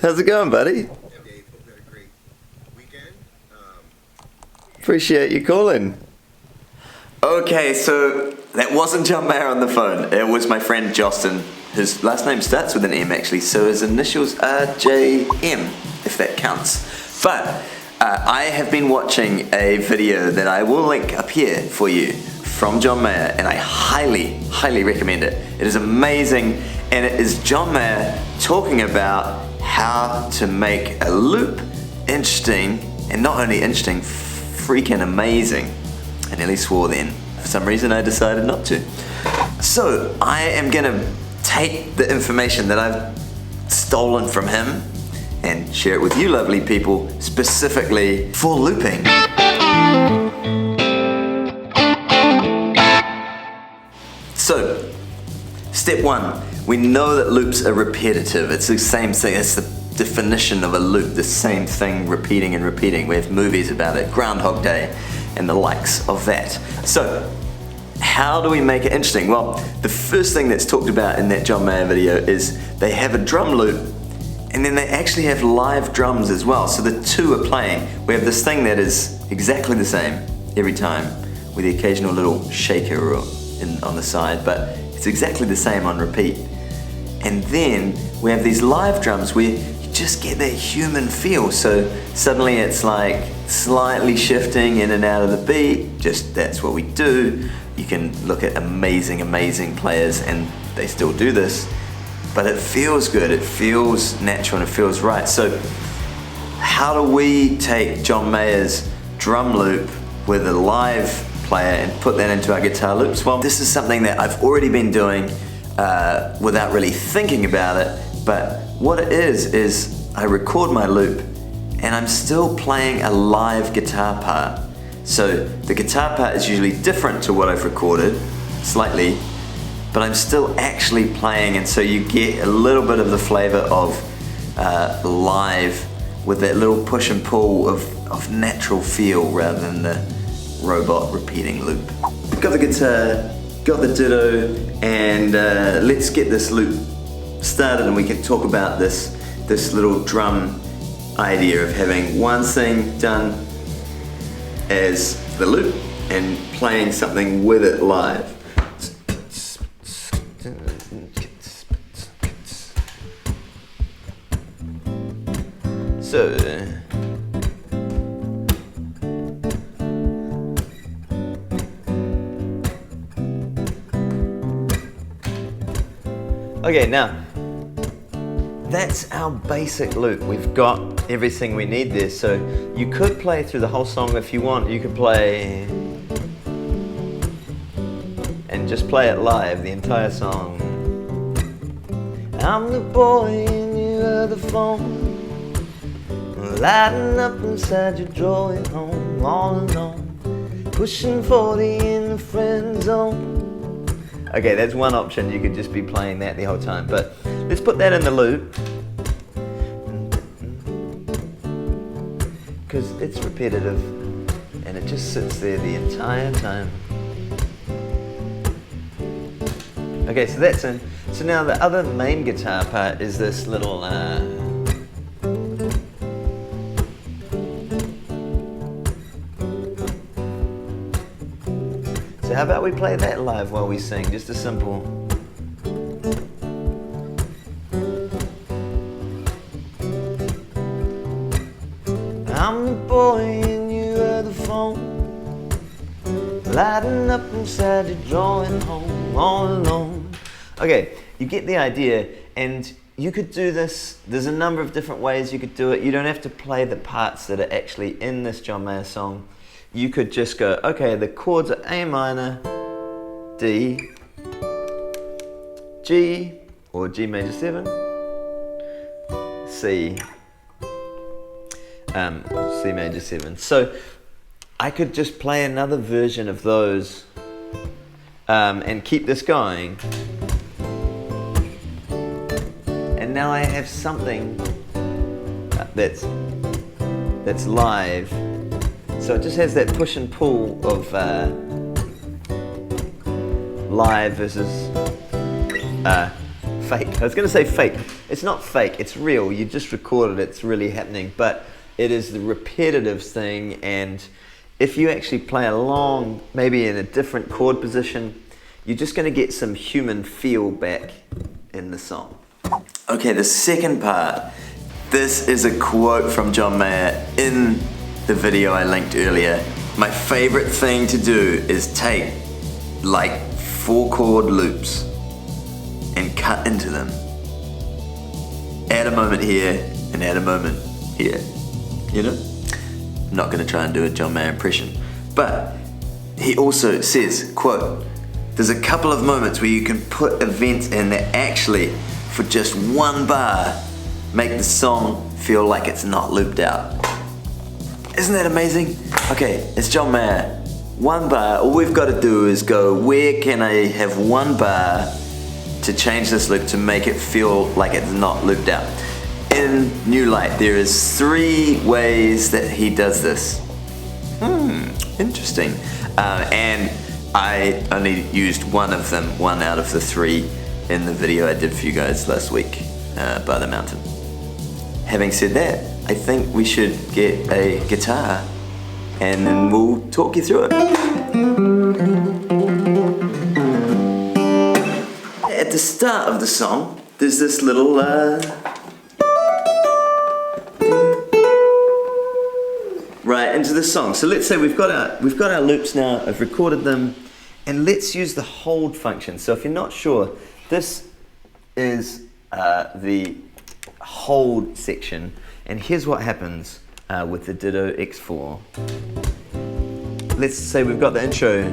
How's it going, buddy? Dave, hope you had a great weekend. Appreciate you calling. Okay, so that wasn't John Mayer on the phone. It was my friend Justin. His last name starts with an M actually, so his initials are JM, if that counts. But I have been watching a video that I will link up here for you from John Mayer, and I highly, highly recommend it. It is amazing, and it is John Mayer talking about how to make a loop interesting, and not only interesting, freaking amazing. I nearly swore then. For some reason I decided not to. So I am gonna take the information that I've stolen from him and share it with you lovely people, specifically for looping. So, step one, we know that loops are repetitive. It's the same thing, it's the definition of a loop, the same thing repeating and repeating. We have movies about it, Groundhog Day and the likes of that. So, how do we make it interesting? Well, the first thing that's talked about in that John Mayer video is they have a drum loop, and then they actually have live drums as well. So the two are playing. We have this thing that is exactly the same every time, with the occasional little shaker on the side, but it's exactly the same on repeat. And then we have these live drums where you just get that human feel. So suddenly it's like slightly shifting in and out of the beat. Just that's what we do. You can look at amazing, amazing players and they still do this, but it feels good, it feels natural, and it feels right. So how do we take John Mayer's drum loop with a live player and put that into our guitar loops? Well, this is something that I've already been doing without really thinking about it, but what it is I record my loop and I'm still playing a live guitar part. So the guitar part is usually different to what I've recorded, slightly, but I'm still actually playing, and so you get a little bit of the flavor of live with that little push and pull of natural feel rather than the robot repeating loop. Got the guitar, got the ditto, and let's get this loop started, and we can talk about this little drum idea of having one thing done as the loop and playing something with it live. So okay, now that's our basic loop. We've got everything we need there. So you could play through the whole song if you want. You could play and just play it live, the entire song. I'm the boy and you are the phone, lighting up inside your drawer at home, all alone, pushing 40 in the friend zone. Okay, that's one option. You could just be playing that the whole time, but let's put that in the loop, because it's repetitive and it just sits there the entire time. Okay, so that's in. So now the other main guitar part is this little so how about we play that live while we sing, just a simple. I'm the boy and you are the phone, lighting up inside your drawing home, all alone. Okay, you get the idea, and you could do this. There's a number of different ways you could do it. You don't have to play the parts that are actually in this John Mayer song. You could just go, okay, the chords are A minor, D, G, or G major 7, C, C major 7. So I could just play another version of those and keep this going. And now I have something that's live. So it just has that push and pull of live versus fake. I was going to say fake. It's not fake, it's real. You just recorded it, it's really happening. But it is the repetitive thing, and if you actually play along, maybe in a different chord position, you're just going to get some human feel back in the song. Okay, the second part. This is a quote from John Mayer in the video I linked earlier. My favorite thing to do is take like 4-chord loops and cut into them. Add a moment here and add a moment here. You know? I'm not going to try and do a John Mayer impression. But he also says, quote, there's a couple of moments where you can put events in that actually, for just one bar, make the song feel like it's not looped out. Isn't that amazing? Okay, it's John Mayer. One bar, all we've got to do is go, where can I have one bar to change this loop to make it feel like it's not looped out? In New Light, there is 3 ways that he does this. Interesting. And I only used one of them, one out of the 3 in the video I did for you guys last week by the mountain. Having said that, I think we should get a guitar and then we'll talk you through it. At the start of the song, there's this little right into the song. So let's say we've got our loops now. I've recorded them, and let's use the hold function. So if you're not sure, this is the hold section, and here's what happens with the Ditto X4. Let's say we've got the intro.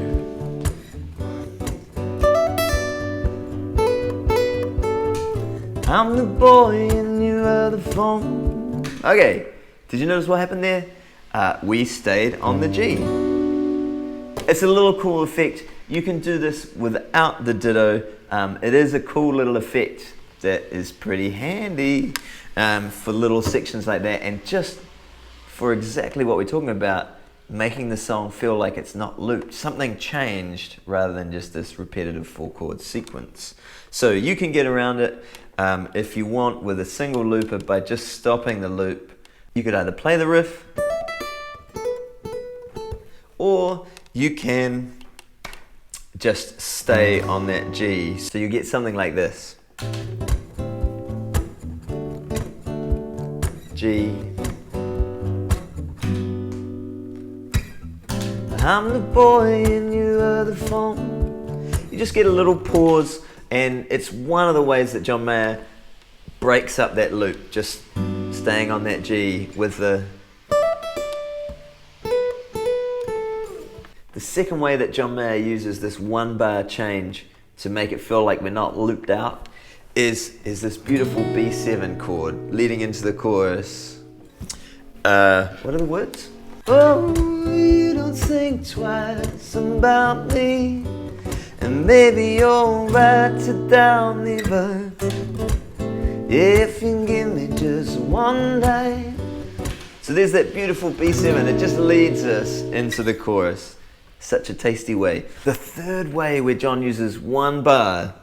I'm the boy and you are the phone. Okay, did you notice what happened there? We stayed on the G. It's a little cool effect. You can do this without the ditto. It is a cool little effect that is pretty handy for little sections like that, and just for exactly what we're talking about, making the song feel like it's not looped. Something changed rather than just this repetitive 4-chord sequence. So you can get around it if you want with a single looper by just stopping the loop. You could either play the riff, or you can just stay on that G. So you get something like this. G. I'm the boy and you are the phone. You just get a little pause, and it's one of the ways that John Mayer breaks up that loop, just staying on that G with the second way that John Mayer uses this 1-bar change to make it feel like we're not looped out is this beautiful B7 chord leading into the chorus. What are the words? Oh, you don't think twice about me, and maybe you're right to doubt me, but if you give me just one night. So there's that beautiful B7, it just leads us into the chorus. Such a tasty way. The third way where John uses 1 bar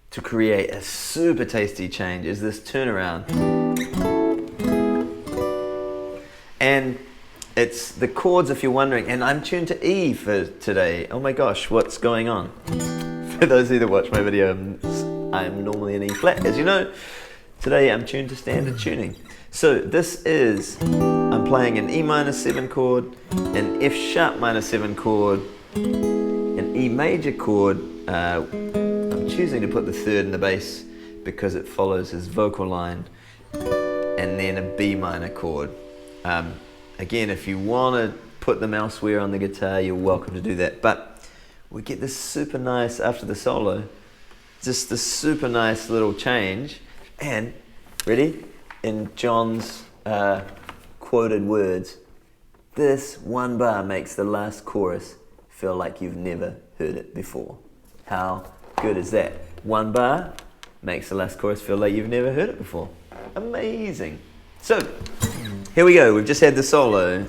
to create a super tasty change is this turnaround. And it's the chords, if you're wondering, and I'm tuned to E for today. Oh my gosh, what's going on? For those of you that watch my video, I'm normally in E flat, as you know. Today I'm tuned to standard tuning. So this is, I'm playing an E minor 7 chord, an F sharp minor 7 chord, an E major chord. I'm choosing to put the 3rd in the bass because it follows his vocal line, and then a B minor chord. Again, if you want to put them elsewhere on the guitar, you're welcome to do that. But we get this super nice, after the solo, just this super nice little change. And, ready? In John's quoted words, this 1 bar makes the last chorus feel like you've never heard it before. How good is that? 1 bar makes the last chorus feel like you've never heard it before. Amazing. So, here we go. We've just had the solo.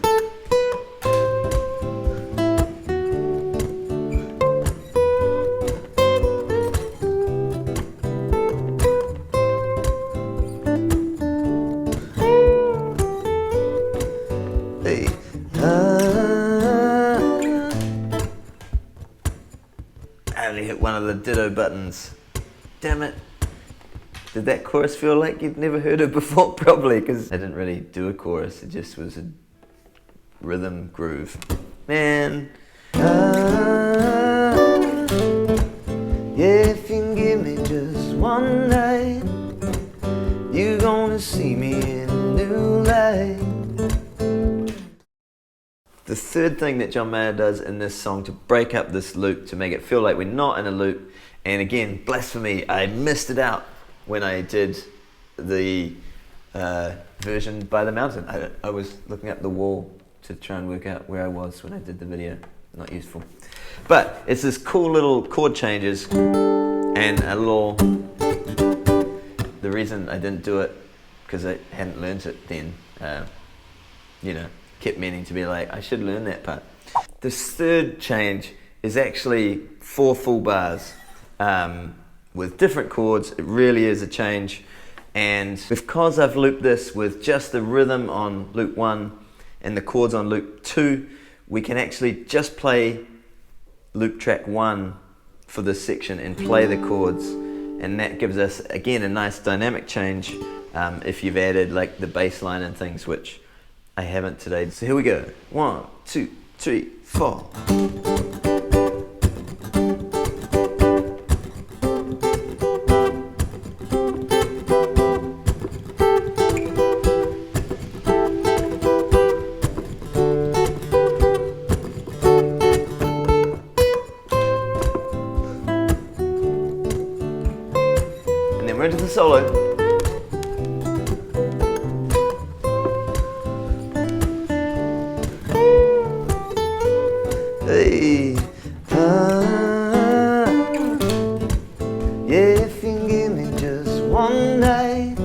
one of the ditto buttons. Damn it. Did that chorus feel like you'd never heard it before? Probably, because I didn't really do a chorus, it just was a rhythm groove. Man. Yeah, if you can give me just one night, you're gonna see me in a new light. The third thing that John Mayer does in this song to break up this loop, to make it feel like we're not in a loop, and again, blasphemy, I missed it out when I did the version by the mountain. I was looking up the wall to try and work out where I was when I did the video. Not useful. But it's this cool little chord changes and a little... The reason I didn't do it, because I hadn't learned it then, you know, kept meaning to be like, I should learn that part. This third change is actually 4 full bars with different chords. It really is a change. And because I've looped this with just the rhythm on loop 1 and the chords on loop 2, we can actually just play loop track 1 for this section and play the chords. And that gives us, again, a nice dynamic change if you've added like the bass line and things, which I haven't today. So here we go. 1, 2, 3, 4. And then we're into the solo. Hey, yeah, if you give me just one night,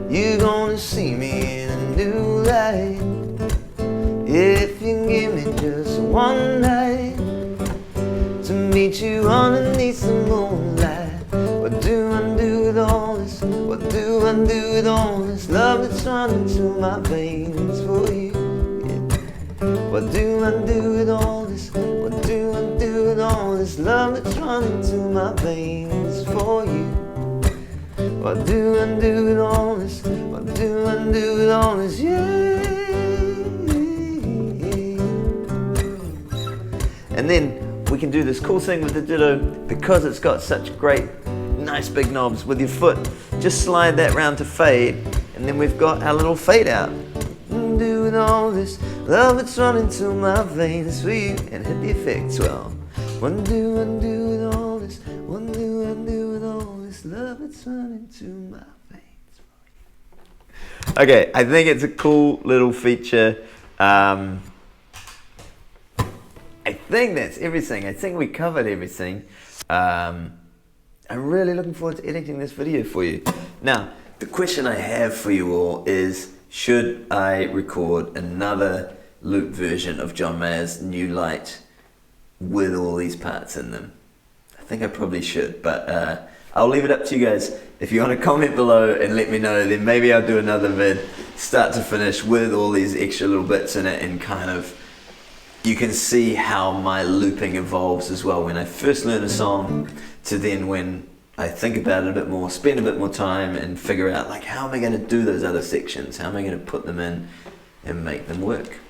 you're gonna see me in a new light. Yeah, if you give me just one night to meet you underneath the moonlight. What do I do with all this? What do I do with all this love that's running through my veins for you? What do I do with all this? What do I do with all this love that's running through my veins for you? What do I do with all this? What do I do with all this? Yeah. And then we can do this cool thing with the ditto, because it's got such great, nice big knobs. With your foot, just slide that round to fade, and then we've got our little fade out. Do with all this love that's running through my veins for you, and hit the effects well. What do I do with all this? What do I do with all this love that's running through my veins for you? Okay, I think it's a cool little feature. I think that's everything. I think we covered everything. I'm really looking forward to editing this video for you. Now, the question I have for you all is, should I record another loop version of John Mayer's New Light with all these parts in them? I think I probably should, but I'll leave it up to you guys. If you want to comment below and let me know, then maybe I'll do another vid, start to finish, with all these extra little bits in it, and kind of, you can see how my looping evolves as well. When I first learn a song to then when I think about it a bit more, spend a bit more time and figure out, like, how am I going to do those other sections? How am I going to put them in and make them work?